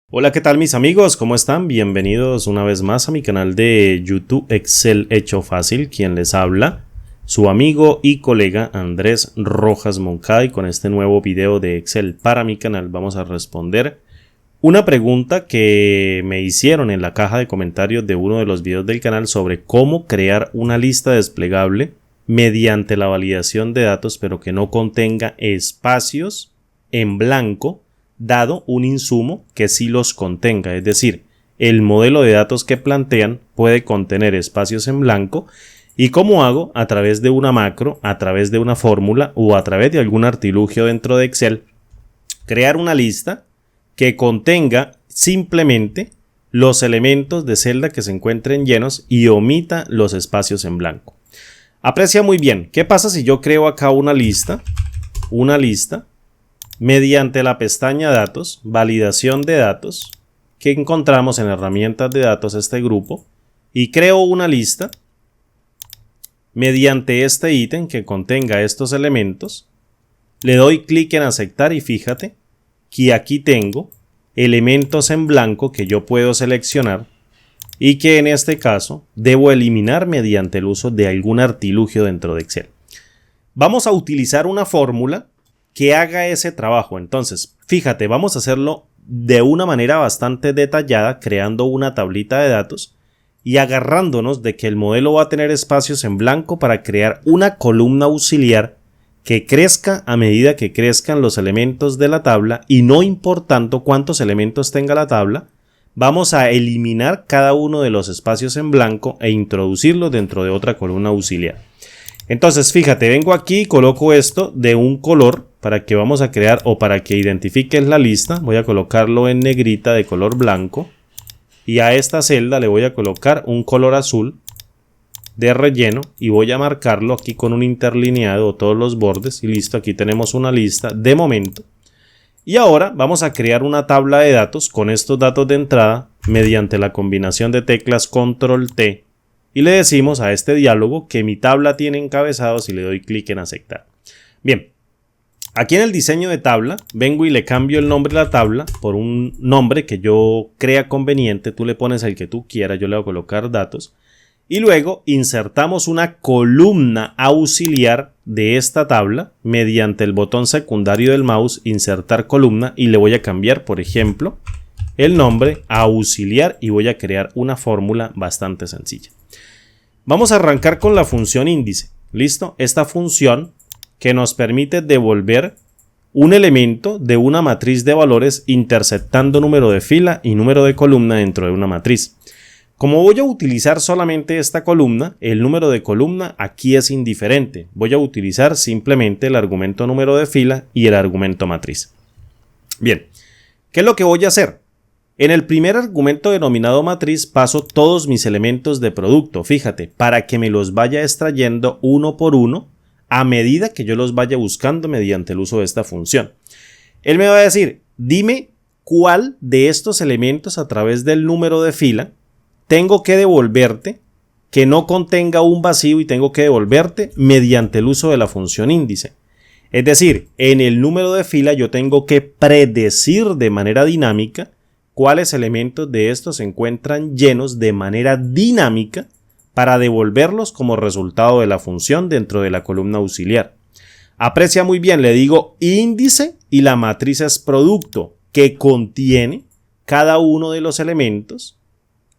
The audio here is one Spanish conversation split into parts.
Hola, ¿qué tal mis amigos? ¿Cómo están? Bienvenidos una vez más a mi canal de YouTube Excel Hecho Fácil. Quien les habla, su amigo y colega Andrés Rojas Moncada, y con este nuevo video de Excel para mi canal vamos a responder una pregunta que me hicieron en la caja de comentarios de uno de los videos del canal sobre cómo crear una lista desplegable mediante la validación de datos pero que no contenga espacios en blanco, dado un insumo que sí los contenga. Es decir, el modelo de datos que plantean puede contener espacios en blanco. ¿Y cómo hago? A través de una macro, a través de una fórmula o a través de algún artilugio dentro de Excel, crear una lista que contenga simplemente los elementos de celda que se encuentren llenos y omita los espacios en blanco. Aprecia muy bien. ¿Qué pasa si yo creo acá una lista mediante la pestaña Datos, Validación de datos, que encontramos en Herramientas de datos este grupo, y creo una lista mediante este ítem que contenga estos elementos? Le doy clic en aceptar y fíjate que aquí tengo elementos en blanco que yo puedo seleccionar y que en este caso debo eliminar mediante el uso de algún artilugio dentro de Excel. Vamos a utilizar una fórmula que haga ese trabajo. Entonces, fíjate, vamos a hacerlo de una manera bastante detallada, creando una tablita de datos y agarrándonos de que el modelo va a tener espacios en blanco para crear una columna auxiliar que crezca a medida que crezcan los elementos de la tabla, y no importando cuántos elementos tenga la tabla, vamos a eliminar cada uno de los espacios en blanco e introducirlos dentro de otra columna auxiliar. Entonces, fíjate, vengo aquí y coloco esto de un color para que vamos a crear o para que identifiques la lista. Voy a colocarlo en negrita de color blanco y a esta celda le voy a colocar un color azul de relleno y voy a marcarlo aquí con un interlineado todos los bordes y listo. Aquí tenemos una lista de momento. Y ahora vamos a crear una tabla de datos con estos datos de entrada mediante la combinación de teclas Control T. Y le decimos a este diálogo que mi tabla tiene encabezados y le doy clic en aceptar. Bien, aquí en el diseño de tabla vengo y le cambio el nombre de la tabla por un nombre que yo crea conveniente. Tú le pones el que tú quieras, yo le voy a colocar datos. Y luego insertamos una columna auxiliar de esta tabla mediante el botón secundario del mouse, insertar columna, y le voy a cambiar, por ejemplo, el nombre a auxiliar y voy a crear una fórmula bastante sencilla. Vamos a arrancar con la función índice. ¿Listo? Esta función que nos permite devolver un elemento de una matriz de valores interceptando número de fila y número de columna dentro de una matriz. Como voy a utilizar solamente esta columna, el número de columna aquí es indiferente. Voy a utilizar simplemente el argumento número de fila y el argumento matriz. Bien, ¿qué es lo que voy a hacer? En el primer argumento denominado matriz paso todos mis elementos de producto, fíjate, para que me los vaya extrayendo uno por uno a medida que yo los vaya buscando mediante el uso de esta función. Él me va a decir, dime cuál de estos elementos a través del número de fila tengo que devolverte que no contenga un vacío y tengo que devolverte mediante el uso de la función índice. Es decir, en el número de fila yo tengo que predecir de manera dinámica cuáles elementos de estos se encuentran llenos de manera dinámica para devolverlos como resultado de la función dentro de la columna auxiliar. Aprecia muy bien, le digo índice y la matriz es producto, que contiene cada uno de los elementos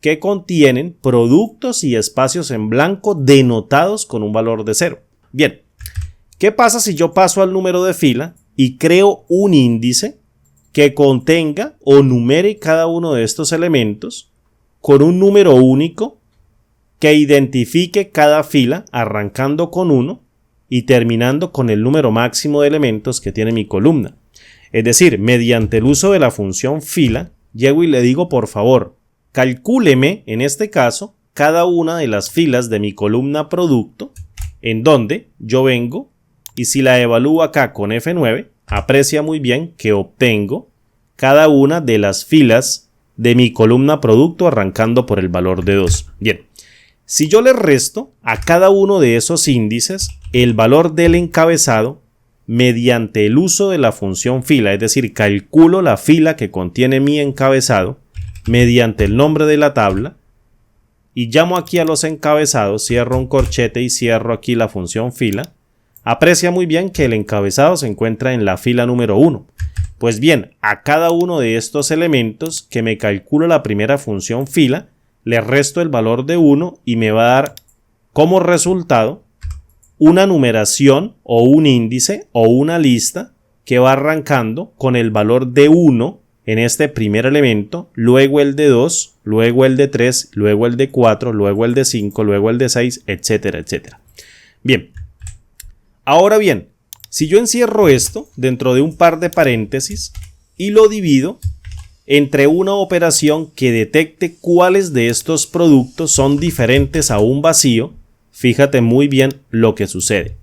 que contienen productos y espacios en blanco denotados con un valor de 0. Bien, ¿qué pasa si yo paso al número de fila y creo un índice que contenga o numere cada uno de estos elementos con un número único que identifique cada fila arrancando con 1 y terminando con el número máximo de elementos que tiene mi columna? Es decir, mediante el uso de la función fila, llego y le digo, por favor, calcúleme en este caso cada una de las filas de mi columna producto, en donde yo vengo y si la evalúo acá con F9, aprecia muy bien que obtengo cada una de las filas de mi columna producto arrancando por el valor de 2. Bien, si yo le resto a cada uno de esos índices el valor del encabezado, mediante el uso de la función fila, es decir, calculo la fila que contiene mi encabezado mediante el nombre de la tabla y llamo aquí a los encabezados, cierro un corchete y cierro aquí la función fila. Aprecia muy bien que el encabezado se encuentra en la fila número 1. Pues bien, a cada uno de estos elementos que me calculo la primera función fila, le resto el valor de 1 y me va a dar como resultado una numeración o un índice o una lista que va arrancando con el valor de 1 en este primer elemento, luego el de 2, luego el de 3, luego el de 4, luego el de 5, luego el de 6, etcétera, etcétera. Bien, ahora bien, si yo encierro esto dentro de un par de paréntesis y lo divido entre una operación que detecte cuáles de estos productos son diferentes a un vacío, fíjate muy bien lo que sucede.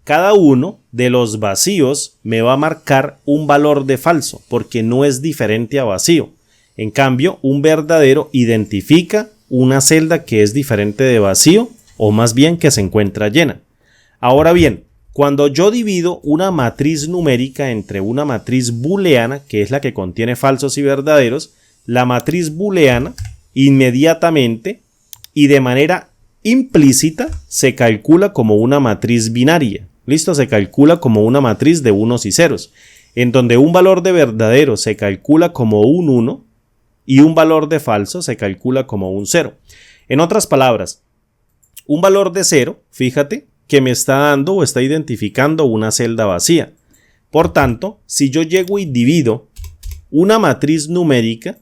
Cada uno de los vacíos me va a marcar un valor de falso porque no es diferente a vacío. En cambio, un verdadero identifica una celda que es diferente de vacío o más bien que se encuentra llena. Ahora bien, cuando yo divido una matriz numérica entre una matriz booleana, que es la que contiene falsos y verdaderos, la matriz booleana inmediatamente y de manera implícita se calcula como una matriz binaria. ¿Listo? Se calcula como una matriz de unos y ceros, en donde un valor de verdadero se calcula como un 1 y un valor de falso se calcula como un 0. En otras palabras, un valor de 0, fíjate, que me está dando o está identificando una celda vacía. Por tanto, si yo llego y divido una matriz numérica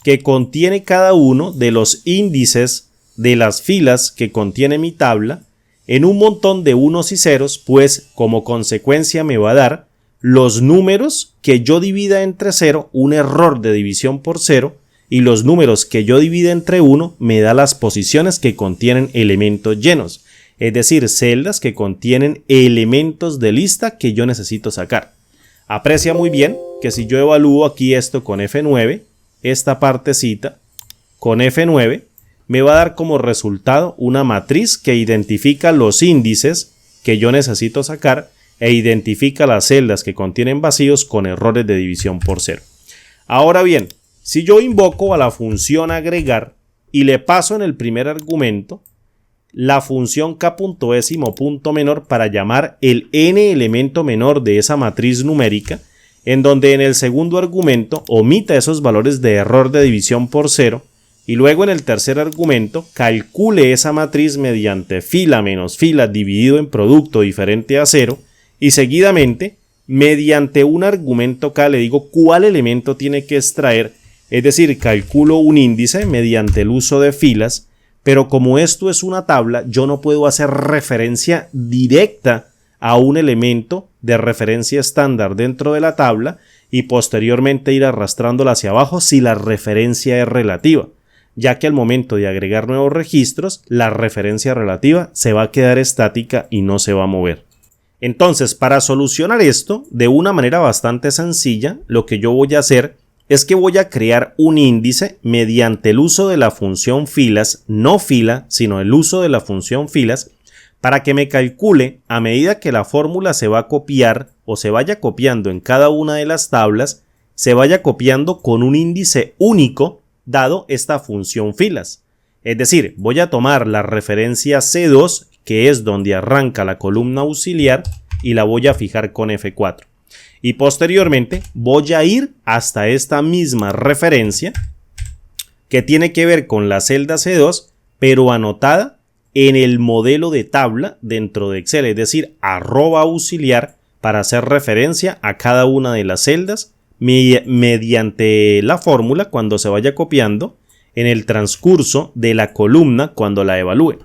que contiene cada uno de los índices de las filas que contiene mi tabla en un montón de unos y ceros, pues como consecuencia me va a dar los números que yo divida entre 0, un error de división por 0, y los números que yo divida entre 1 me da las posiciones que contienen elementos llenos. Es decir, celdas que contienen elementos de lista que yo necesito sacar. Aprecia muy bien que si yo evalúo aquí esto con F9, esta partecita con F9, me va a dar como resultado una matriz que identifica los índices que yo necesito sacar e identifica las celdas que contienen vacíos con errores de división por 0. Ahora bien, si yo invoco a la función agregar y le paso en el primer argumento la función k.menor para llamar el n elemento menor de esa matriz numérica, en donde en el segundo argumento omita esos valores de error de división por 0 y luego en el tercer argumento calcule esa matriz mediante fila menos fila dividido en producto diferente a 0 y seguidamente mediante un argumento k le digo cuál elemento tiene que extraer, es decir, calculo un índice mediante el uso de filas. Pero como esto es una tabla, yo no puedo hacer referencia directa a un elemento de referencia estándar dentro de la tabla y posteriormente ir arrastrándola hacia abajo si la referencia es relativa, ya que al momento de agregar nuevos registros, la referencia relativa se va a quedar estática y no se va a mover. Entonces, para solucionar esto de una manera bastante sencilla, lo que yo voy a hacer es que voy a crear un índice mediante el uso de la función filas, no fila, sino el uso de la función filas, para que me calcule a medida que la fórmula se va a copiar o se vaya copiando en cada una de las tablas, se vaya copiando con un índice único dado esta función filas. Es decir, voy a tomar la referencia C2, que es donde arranca la columna auxiliar, y la voy a fijar con F4. Y posteriormente voy a ir hasta esta misma referencia que tiene que ver con la celda C2, pero anotada en el modelo de tabla dentro de Excel, es decir, @auxiliar para hacer referencia a cada una de las celdas mediante la fórmula cuando se vaya copiando en el transcurso de la columna cuando la evalúe.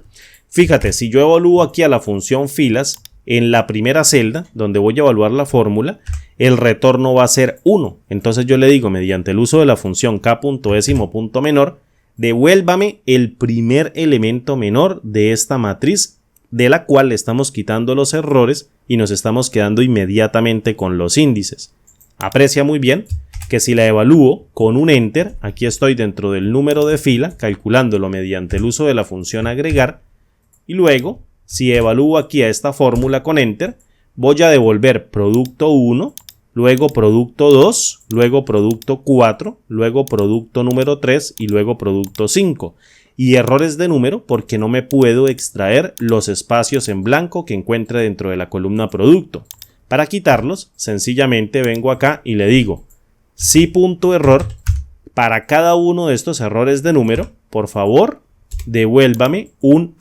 Fíjate, si yo evalúo aquí a la función filas en la primera celda donde voy a evaluar la fórmula, el retorno va a ser 1. Entonces yo le digo, mediante el uso de la función k.menor, devuélvame el primer elemento menor de esta matriz, de la cual le estamos quitando los errores y nos estamos quedando inmediatamente con los índices. Aprecia muy bien que si la evalúo con un enter, aquí estoy dentro del número de fila, calculándolo mediante el uso de la función agregar, y luego, si evalúo aquí a esta fórmula con enter, voy a devolver producto 1, luego producto 2, luego producto 4, luego producto número 3 y luego producto 5. Y errores de número porque no me puedo extraer los espacios en blanco que encuentre dentro de la columna producto. Para quitarlos, sencillamente vengo acá y le digo si.error. Para cada uno de estos errores de número, por favor, devuélvame un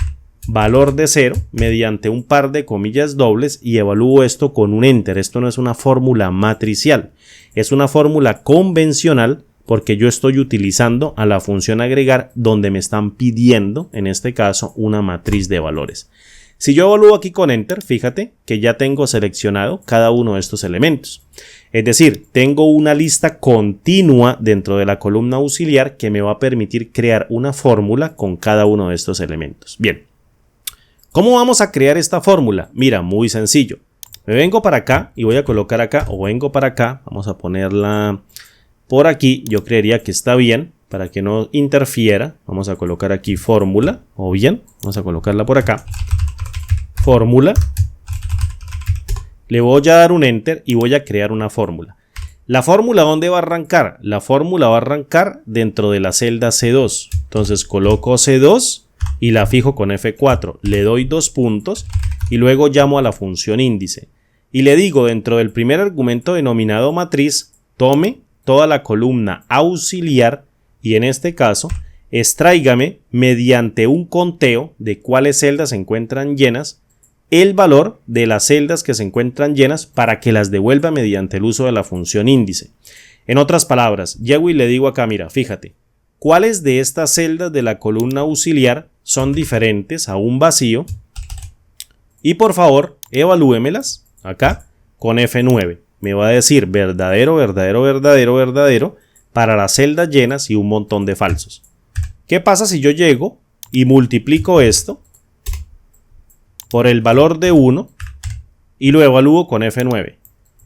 valor de 0 mediante un par de comillas dobles y evalúo esto con un enter. Esto no es una fórmula matricial, es una fórmula convencional porque yo estoy utilizando a la función agregar donde me están pidiendo, en este caso, una matriz de valores. Si yo evalúo aquí con enter, fíjate que ya tengo seleccionado cada uno de estos elementos. Es decir, tengo una lista continua dentro de la columna auxiliar que me va a permitir crear una fórmula con cada uno de estos elementos. Bien, ¿cómo vamos a crear esta fórmula? Mira, muy sencillo. Me vengo para acá y voy a colocar acá, o vengo para acá, vamos a ponerla por aquí, yo creería que está bien, para que no interfiera. Vamos a colocar aquí fórmula, o bien, vamos a colocarla por acá. Fórmula. Le voy a dar un enter y voy a crear una fórmula. ¿La fórmula dónde va a arrancar? La fórmula va a arrancar dentro de la celda C2. Entonces coloco C2 y la fijo con F4. Le doy 2 puntos y luego llamo a la función índice. Y le digo dentro del primer argumento denominado matriz, tome toda la columna auxiliar y en este caso, extráigame mediante un conteo de cuáles celdas se encuentran llenas el valor de las celdas que se encuentran llenas para que las devuelva mediante el uso de la función índice. En otras palabras, llego y le digo acá, mira, fíjate, ¿cuáles de estas celdas de la columna auxiliar son diferentes a un vacío? Y por favor, evalúemelas acá con F9. Me va a decir verdadero, verdadero, verdadero, verdadero para las celdas llenas y un montón de falsos. ¿Qué pasa si yo llego y multiplico esto por el valor de 1 y lo evalúo con F9?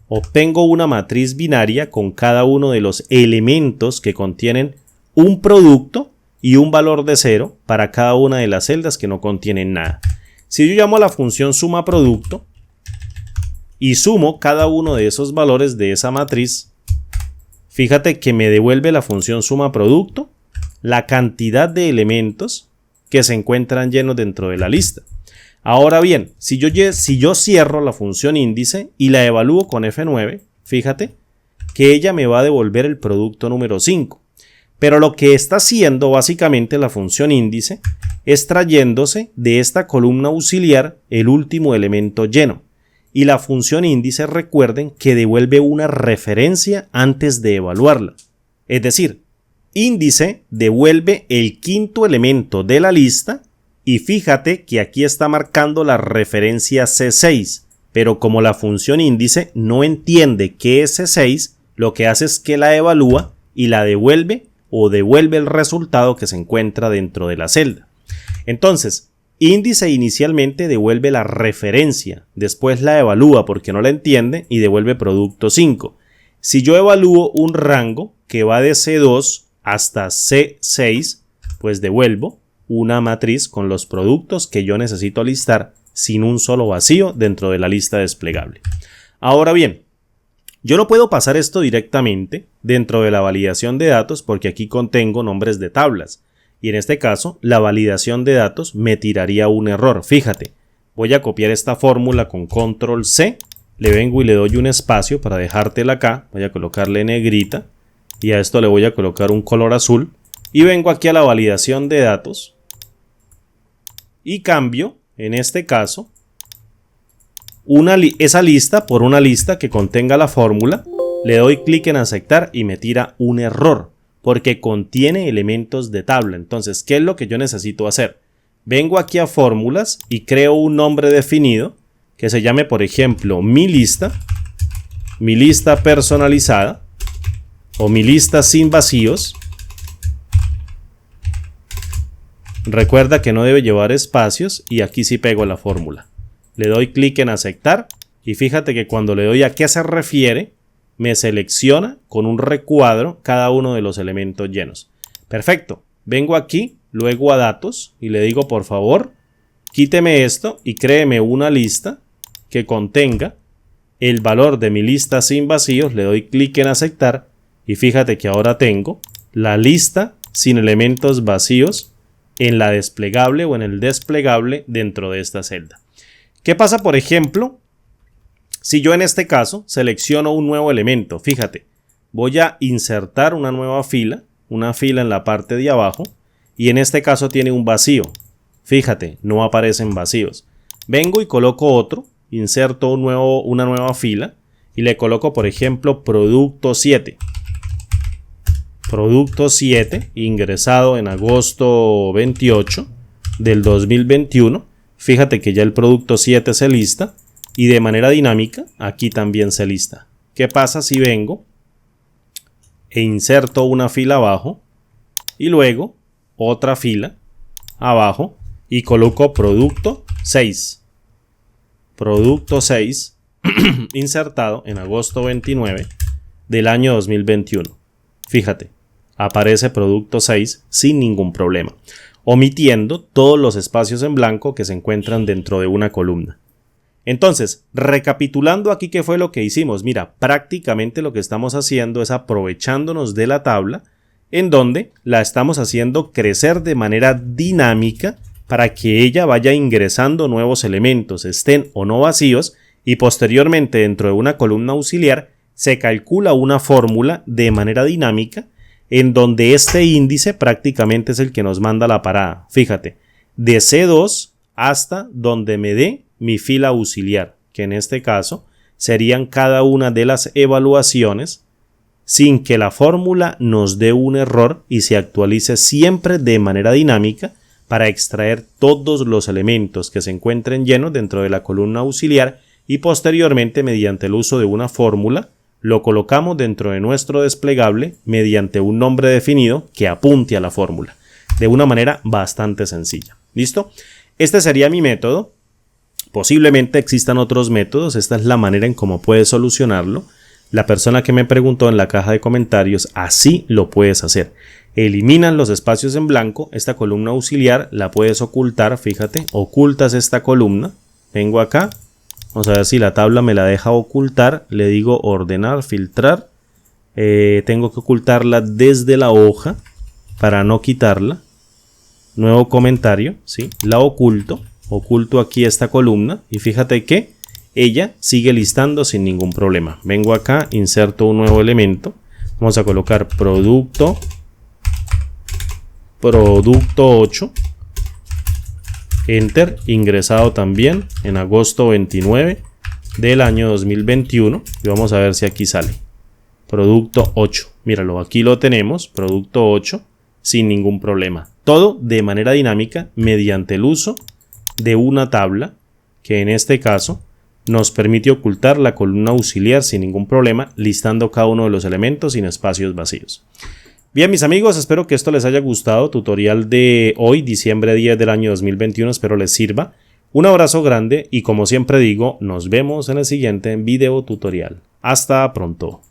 Obtengo una matriz binaria con cada uno de los elementos que contienen un producto y un valor de 0 para cada una de las celdas que no contienen nada. Si yo llamo a la función suma producto y sumo cada uno de esos valores de esa matriz, fíjate que me devuelve la función suma producto la cantidad de elementos que se encuentran llenos dentro de la lista. Ahora bien, si yo cierro la función índice y la evalúo con F9, fíjate que ella me va a devolver el producto número 5. Pero lo que está haciendo básicamente la función índice es trayéndose de esta columna auxiliar el último elemento lleno. Y la función índice, recuerden que devuelve una referencia antes de evaluarla. Es decir, índice devuelve el quinto elemento de la lista y fíjate que aquí está marcando la referencia C6, pero como la función índice no entiende qué es C6, lo que hace es que la evalúa y la devuelve o devuelve el resultado que se encuentra dentro de la celda. Entonces, índice inicialmente devuelve la referencia, después la evalúa porque no la entiende y devuelve producto 5. Si yo evalúo un rango que va de C2 hasta C6, pues devuelvo una matriz con los productos que yo necesito listar sin un solo vacío dentro de la lista desplegable. Ahora bien, yo no puedo pasar esto directamente dentro de la validación de datos porque aquí contengo nombres de tablas y en este caso la validación de datos me tiraría un error. Fíjate, voy a copiar esta fórmula con control C, le vengo y le doy un espacio para dejártela acá, voy a colocarle negrita y a esto le voy a colocar un color azul y vengo aquí a la validación de datos y cambio en este caso esa lista por una lista que contenga la fórmula, le doy clic en aceptar y me tira un error porque contiene elementos de tabla. Entonces, ¿qué es lo que yo necesito hacer? Vengo aquí a fórmulas y creo un nombre definido que se llame, por ejemplo, mi lista personalizada o mi lista sin vacíos. Recuerda que no debe llevar espacios y aquí sí pego la fórmula. Le doy clic en aceptar y fíjate que cuando le doy a qué se refiere, me selecciona con un recuadro cada uno de los elementos llenos. Perfecto. Vengo aquí, luego a datos y le digo por favor, quíteme esto y créeme una lista que contenga el valor de mi lista sin vacíos, le doy clic en aceptar y fíjate que ahora tengo la lista sin elementos vacíos en la desplegable o en el desplegable dentro de esta celda. ¿Qué pasa, por ejemplo, si yo en este caso selecciono un nuevo elemento? Fíjate, voy a insertar una nueva fila, una fila en la parte de abajo, y en este caso tiene un vacío. Fíjate, no aparecen vacíos. Vengo y coloco otro, inserto una nueva fila y le coloco, por ejemplo, producto 7. Producto 7, ingresado en agosto 28 del 2021. Fíjate que ya el producto 7 se lista y de manera dinámica aquí también se lista. ¿Qué pasa si vengo e inserto una fila abajo y luego otra fila abajo y coloco producto 6? Producto 6 insertado en agosto 29 del año 2021. Fíjate, aparece producto 6 sin ningún problema, omitiendo todos los espacios en blanco que se encuentran dentro de una columna. Entonces, recapitulando aquí qué fue lo que hicimos, mira, prácticamente lo que estamos haciendo es aprovechándonos de la tabla en donde la estamos haciendo crecer de manera dinámica para que ella vaya ingresando nuevos elementos, estén o no vacíos, y posteriormente dentro de una columna auxiliar se calcula una fórmula de manera dinámica en donde este índice prácticamente es el que nos manda la parada. Fíjate, de C2 hasta donde me dé mi fila auxiliar, que en este caso serían cada una de las evaluaciones sin que la fórmula nos dé un error y se actualice siempre de manera dinámica para extraer todos los elementos que se encuentren llenos dentro de la columna auxiliar y posteriormente mediante el uso de una fórmula lo colocamos dentro de nuestro desplegable mediante un nombre definido que apunte a la fórmula de una manera bastante sencilla. ¿Listo? Este sería mi método. Posiblemente existan otros métodos. Esta es la manera en cómo puedes solucionarlo. La persona que me preguntó en la caja de comentarios, así lo puedes hacer. Eliminan los espacios en blanco, esta columna auxiliar la puedes ocultar, fíjate, ocultas esta columna, vengo acá, vamos a ver si la tabla me la deja ocultar, le digo ordenar, filtrar, tengo que ocultarla desde la hoja para no quitarla, nuevo comentario, ¿sí? La oculto aquí esta columna y fíjate que ella sigue listando sin ningún problema. Vengo acá, inserto un nuevo elemento, vamos a colocar producto 8, enter, ingresado también en agosto 29 del año 2021 y vamos a ver si aquí sale producto 8, míralo, aquí lo tenemos, producto 8 sin ningún problema, todo de manera dinámica mediante el uso de una tabla que en este caso nos permite ocultar la columna auxiliar sin ningún problema, listando cada uno de los elementos sin espacios vacíos. Bien, mis amigos, espero que esto les haya gustado. Tutorial de hoy, diciembre 10 del año 2021, espero les sirva. Un abrazo grande y como siempre digo, nos vemos en el siguiente video tutorial. Hasta pronto.